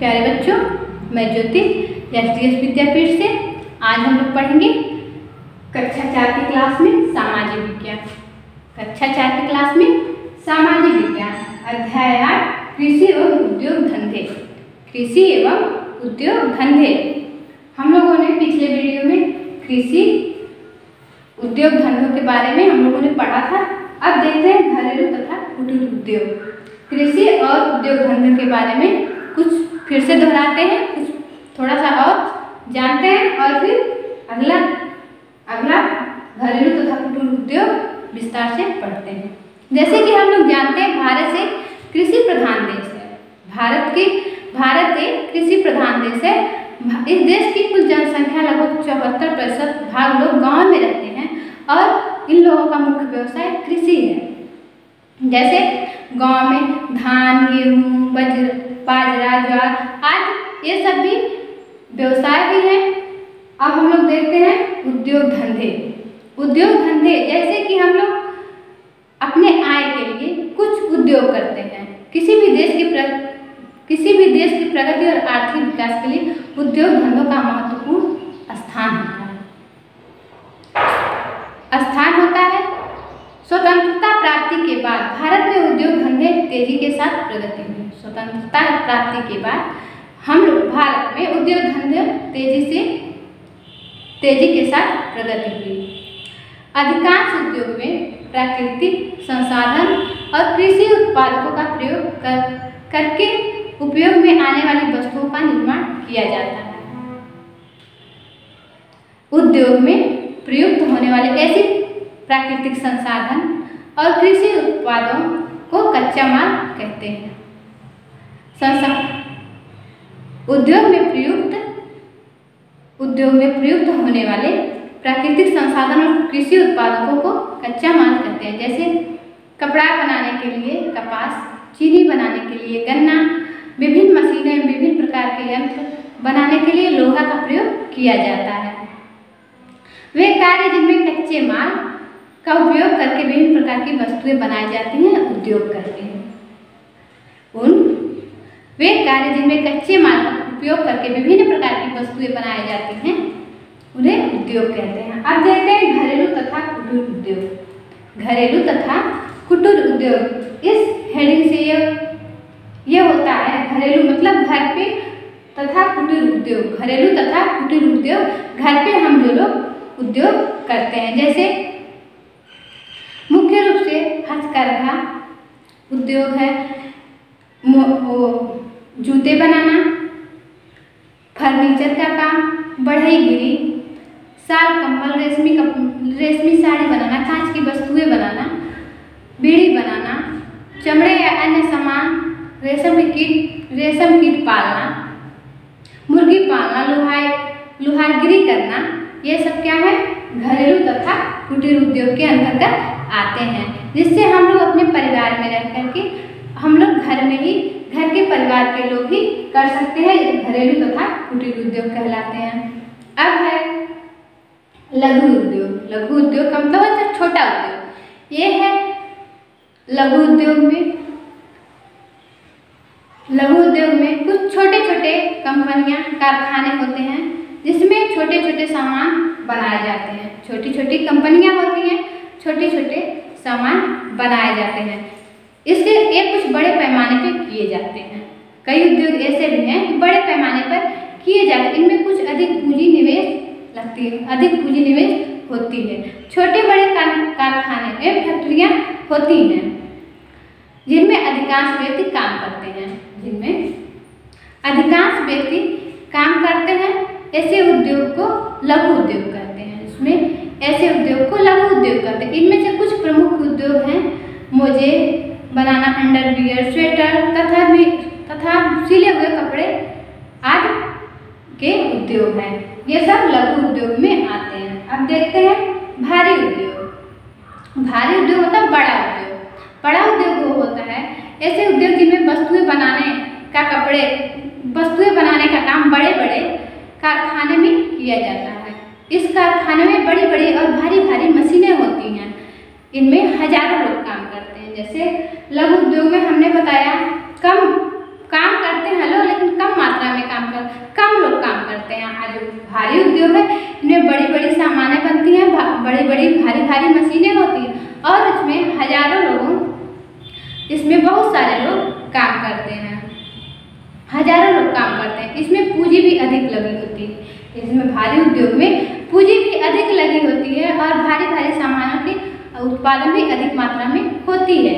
प्यारे बच्चों, मैं ज्योति एसडीएस विद्यापीठ से आज हम लोग पढ़ेंगे कक्षा 4 की क्लास में सामाजिक विज्ञान। कक्षा 4 की क्लास में सामाजिक विज्ञान अध्याय 8 कृषि एवं उद्योग धंधे। कृषि एवं उद्योग धंधे हम लोगों ने पिछले वीडियो में कृषि उद्योग धंधों के बारे में हम लोगों ने पढ़ा था। अब देखते हैं घरेलू तथा कुटीर उद्योग। कृषि और उद्योग धंधे के बारे में कुछ फिर से दोहराते हैं, कुछ थोड़ा सा और जानते हैं और फिर अगला घरेलू तथा कुटीर उद्योग विस्तार से पढ़ते हैं। जैसे कि हम लोग जानते हैं भारत एक कृषि प्रधान देश है। भारत एक कृषि प्रधान देश है। इस देश की कुल जनसंख्या लगभग 74% भाग लोग गांव में रहते हैं और इन लोगों का मुख्य व्यवसाय कृषि है। जैसे गांव में धान, गेहूँ, बाजरा, ज्वार आदि ये सब भी व्यवसाय ही है। अब हम लोग देखते हैं उद्योग धंधे। उद्योग धंधे जैसे कि हम लोग अपने आय के लिए कुछ उद्योग करते हैं। किसी भी देश की प्रगति और आर्थिक विकास के लिए उद्योग धंधों का महत्वपूर्ण स्थान होता है। स्वतंत्रता प्राप्ति के बाद भारत में उद्योग धंधे तेजी के साथ प्रगति हुई। स्वतंत्रता प्राप्ति के बाद हम लोग भारत में उद्योग धंधे तेजी के साथ प्रगति हुई। अधिकांश उद्योग में प्राकृतिक संसाधन और कृषि उत्पादों का प्रयोग करके उपयोग में आने वाली वस्तुओं का निर्माण किया जाता है। उद्योग में प्रयुक्त होने वाले ऐसे प्राकृतिक संसाधन और कृषि उत्पादों को कच्चा माल कहते हैं। उद्योग में प्रयुक्त होने वाले प्राकृतिक संसाधन और कृषि उत्पादों को कच्चा माल कहते हैं। जैसे कपड़ा बनाने के लिए कपास, चीनी बनाने के लिए गन्ना, विभिन्न मशीनें, विभिन्न प्रकार के यंत्र बनाने के लिए लोहा का प्रयोग किया जाता है। वे कार्य जिनमें कच्चे माल का उपयोग करके विभिन्न प्रकार की वस्तुएं बनाई जाती हैं, उद्योग कहते हैं। वे कार्य जिनमें कच्चे माल का उपयोग करके विभिन्न प्रकार की वस्तुएं बनाई जाती हैं, उन्हें उद्योग कहते हैं। अब देखते हैं घरेलू तथा कुटीर उद्योग। घरेलू तथा कुटीर उद्योग इस हेडिंग से ये होता है। घरेलू मतलब घर पे तथा कुटीर उद्योग। घरेलू तथा कुटीर उद्योग घर पे हम जो लोग उद्योग करते हैं। जैसे मुख्य रूप से हथकरघा उद्योग है, जूते बनाना, फर्नीचर का काम, बढ़ईगिरी, शाल, कंबल, रेशमी साड़ी बनाना, कांच की वस्तुएं बनाना, बीड़ी बनाना, चमड़े या अन्य सामान, रेशम कीट पालना, मुर्गी पालना, लुहारगिरी करना, ये सब क्या है? घरेलू तथा कुटीर उद्योग के अंतर्गत आते हैं। जिससे हम लोग अपने परिवार में रह करके हम लोग घर के परिवार के लोग ही कर सकते हैं। घरेलू तथा कुटीर उद्योग कहलाते हैं। अब है लघु उद्योग। लघु उद्योग का मतलब है छोटा उद्योग। ये है लघु उद्योग में कुछ छोटे छोटे कंपनियां, कारखाने होते हैं जिसमें छोटे छोटे सामान बनाए जाते हैं। छोटी छोटी कंपनियां होती हैं, छोटे छोटे सामान बनाए जाते हैं। इसके एक कुछ बड़े पैमाने पर किए जाते हैं। कई उद्योग ऐसे भी हैं कि बड़े पैमाने पर किए जाते हैं। इनमें कुछ अधिक पूंजी निवेश होती है। छोटे बड़े कारखाने एवं फैक्ट्रियां होती हैं जिनमें अधिकांश व्यक्ति काम करते हैं। ऐसे उद्योग को लघु उद्योग कहते हैं। इसमें ऐसे उद्योग को लघु उद्योग कहते हैं। इनमें से कुछ प्रमुख उद्योग हैं मोजे बनाना, अंडरवियर, स्वेटर तथा सिले हुए कपड़े आदि के उद्योग हैं। ये सब लघु उद्योग में आते हैं। अब देखते हैं भारी उद्योग। भारी उद्योग मतलब बड़ा उद्योग। बड़ा उद्योग वो होता है ऐसे उद्योग जिनमें वस्तुएं बनाने का काम बड़े बड़े कारखाने में किया जाता है। इस कारखाने में बड़ी बड़ी और भारी भारी मशीनें होती हैं। इनमें हजारों लोग काम करते हैं। जैसे लघु उद्योग में हमने बताया काम करते हैं लोग, लेकिन कम मात्रा में कम लोग काम करते हैं। आज भारी उद्योग है, इनमें बड़ी बड़ी सामानें बनती हैं, बड़ी बड़ी भारी भारी मशीनें होती हैं और इसमें हजारों लोगों, इसमें बहुत सारे लोग काम करते हैं, हजारों लोग काम करते हैं। इसमें पूंजी भी अधिक लगी होती है, इसमें भारी उद्योग में पूंजी भी अधिक लगी होती है और भारी भारी सामानों की उत्पादन भी अधिक मात्रा में होती है।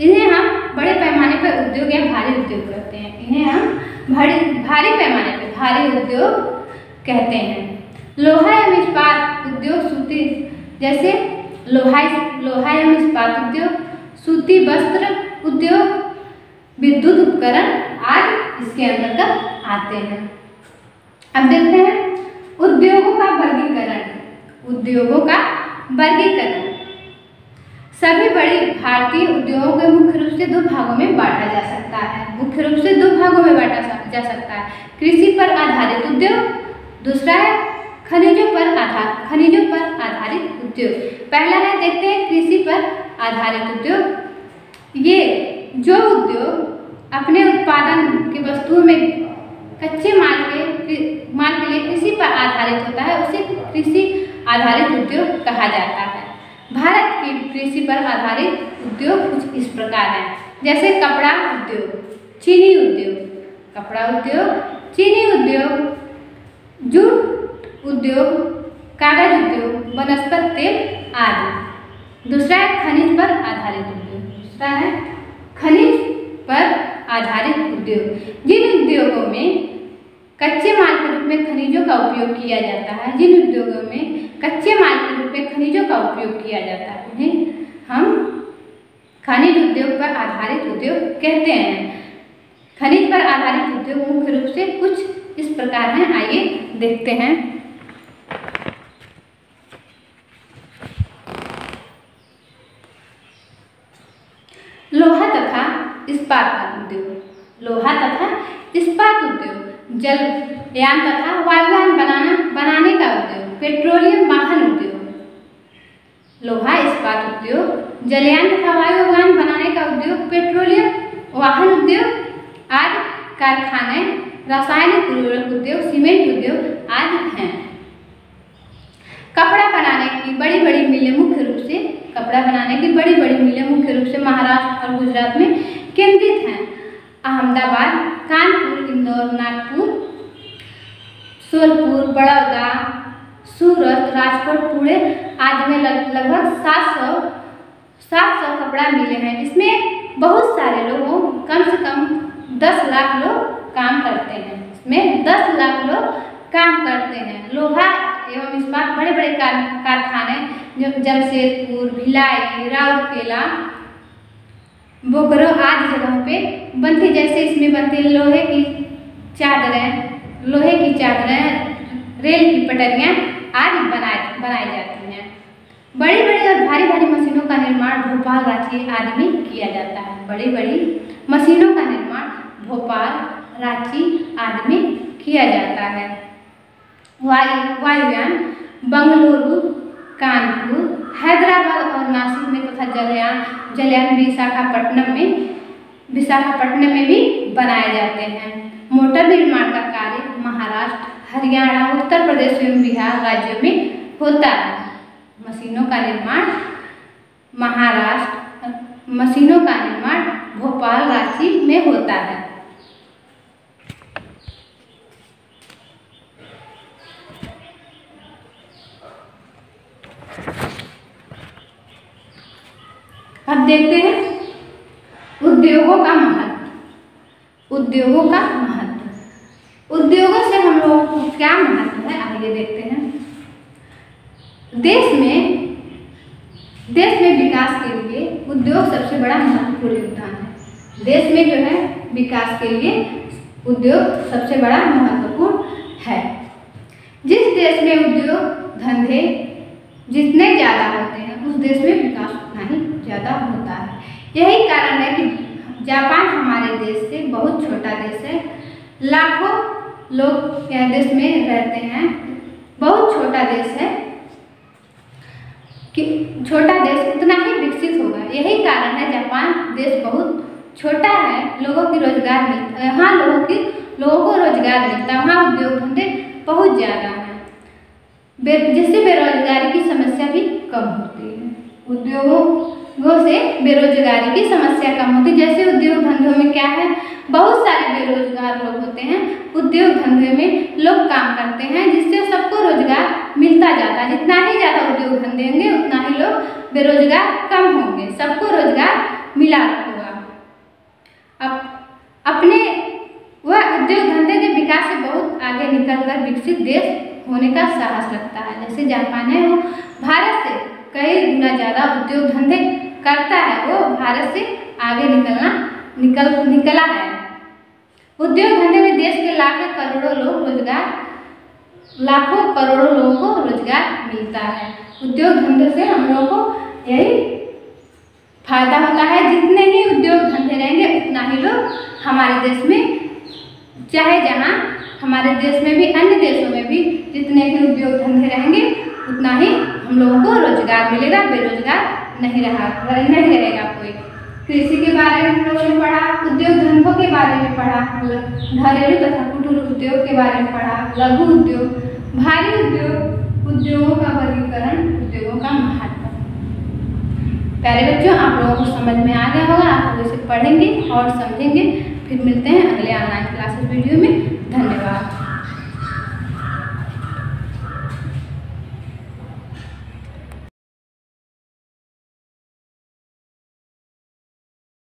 इन्हें हम बड़े पैमाने पर उद्योग या भारी उद्योग कहते हैं। इन्हें हम भारी पैमाने पर भारी उद्योग कहते हैं। लोहा एवं इस्पात उद्योग, सूती जैसे लोहा एवं इस्पात उद्योग, सूती वस्त्र उद्योग, विद्युत उपकरण आदि इसके अंतर्गत आते हैं। अब देखते हैं उद्योगों का वर्गीकरण। उद्योगों का वर्गीकरण सभी बड़ी भारतीय उद्योगों को मुख्य रूप से दो भागों में बांटा जा सकता है। मुख्य रूप से दो भागों में बांटा जा सकता है। कृषि पर आधारित उद्योग, दूसरा है खनिजों पर आधारित उद्योग। पहला है, देखते हैं लिए कृषि पर आधारित उद्योग। ये जो उद्योग अपने उत्पादन की वस्तुओं में कच्चे माल के लिए कृषि पर आधारित होता है, उसे कृषि आधारित उद्योग कहा जाता है। भारत की कृषि पर आधारित उद्योग कुछ इस प्रकार है, जैसे कपड़ा उद्योग, चीनी उद्योग, कपड़ा उद्योग, चीनी उद्योग, जूट उद्योग, कागज उद्योग, वनस्पति तेल आदि। दूसरा है खनिज पर आधारित उद्योग। दूसरा है खनिज पर आधारित उद्योग। जिन उद्योगों में कच्चे माल के रूप में खनिजों का उपयोग किया जाता है, जिन उद्योगों में कच्चे माल के रूप में खनिजों का उपयोग किया जाता है, उन्हें हम खनिज उद्योग पर आधारित उद्योग कहते हैं। खनिज पर आधारित उद्योग मुख्य रूप से कुछ इस प्रकार हैं, आइए देखते हैं। लोहा तथा इस्पात उद्योग। लोहा तथा इस्पात उद्योग, जलयान तथा वायुयान बनाने का उद्योग, पेट्रोलियम वाहन उद्योग। लोहा इस्पात उद्योग, जलयान तथा वायुयान बनाने का उद्योग, पेट्रोलियम वाहन उद्योग आदि कारखाने, रासायनिक उर्वरक उद्योग, सीमेंट उद्योग आदि हैं। कपड़ा बनाने की बड़ी बड़ी मिलें मुख्य रूप से महाराष्ट्र और गुजरात में केंद्रित हैं। अहमदाबाद, कानपुर, इंदौर, नागपुर, सोलपुर, बड़ौदा, सूरत, राजकोट, पुणे आदि में लगभग 700 कपड़ा मिलें हैं। इसमें बहुत सारे लोगों, कम से कम 10 लाख लोग काम करते हैं। इसमें 10 लाख लोग काम करते हैं। लोहा एवं इस्पात बड़े बड़े कारखाने जो जमशेदपुर, भिलाई, राउरकेला, बोकारो आदि जगहों पे बनती, जैसे इसमें बनती है लोहे की चादरें, रेल की पटरियाँ आदि बनाई जाती हैं। बड़ी बड़ी और भारी भारी मशीनों का निर्माण भोपाल, रांची आदि में किया जाता है। बड़ी बड़ी मशीनों का निर्माण भोपाल, रांची आदि में किया जाता है। वायुयान बंगलुरु, कानपुर, हैदराबाद और नासिक में तथा जलयान विशाखापट्टनम में भी बनाए जाते हैं। मोटर निर्माण का कार्य महाराष्ट्र, हरियाणा, उत्तर प्रदेश एवं बिहार राज्यों में होता है। मशीनों का निर्माण भोपाल, रांची में होता है। अब देखते हैं उद्योगों का महत्व। उद्योगों से हम लोगों को क्या महत्व है, आइए देखते हैं। देश में विकास के लिए उद्योग सबसे बड़ा महत्वपूर्ण योगदान है। देश में जो है विकास के लिए उद्योग सबसे बड़ा महत्वपूर्ण है। जिस देश में उद्योग धंधे जितने ज़्यादा होते हैं, उस देश में विकास उतना ही ज़्यादा होता है। यही कारण है कि जापान हमारे देश से बहुत छोटा देश है। लाखों लोग यह देश में रहते हैं। बहुत छोटा देश है कि छोटा देश उतना ही विकसित होगा। यही कारण है जापान देश बहुत छोटा है, लोगों की रोजगार मिलता है, वहाँ लोगों को रोजगार मिलता है, वहाँ उद्योग धंधे बहुत ज़्यादा हैं, जिससे बेरोजगारी की समस्या भी कम होती है। उद्योगों से बेरोजगारी की समस्या कम होती है। जैसे उद्योग धंधों में क्या है, बहुत सारे बेरोजगार लोग होते हैं, उद्योग धंधे में लोग काम करते हैं, जिससे सबको रोजगार मिलता जाता है। जितना ही ज़्यादा उद्योग धंधे होंगे उतना ही लोग बेरोजगार कम होंगे, सबको रोजगार मिला होगा। अब अपने वह उद्योग धंधे के विकास से बहुत आगे निकलकर विकसित देश होने का साहस रखता है। जैसे जापान है, वो भारत से कई गुना ज़्यादा उद्योग धंधे करता है, वो भारत से आगे निकला है। उद्योग धंधे में देश के लाखों करोड़ों लोगों को रोजगार मिलता है। उद्योग धंधे से हम लोगों को यही फायदा होता है। जितने ही उद्योग धंधे रहेंगे उतना ही लोग हमारे देश में, चाहे जहाँ हमारे देश में भी, अन्य देशों में भी जितने ही उद्योग धंधे रहेंगे उतना ही हम लोगों को रोजगार मिलेगा, बेरोजगार नहीं रहेगा कोई। कृषि के बारे में हम लोगों ने पढ़ा, उद्योग धंधों के बारे में पढ़ा, घरेलू तथा कुटीर उद्योग के बारे में पढ़ा, लघु उद्योग, भारी उद्योग, उद्योगों का वर्गीकरण, उद्योगों का महत्व। प्यारे बच्चों, आप लोगों को समझ में आ गया होगा, आप लोग इसे पढ़ेंगे और समझेंगे। फिर मिलते हैं अगले ऑनलाइन क्लासेस वीडियो में। धन्यवाद।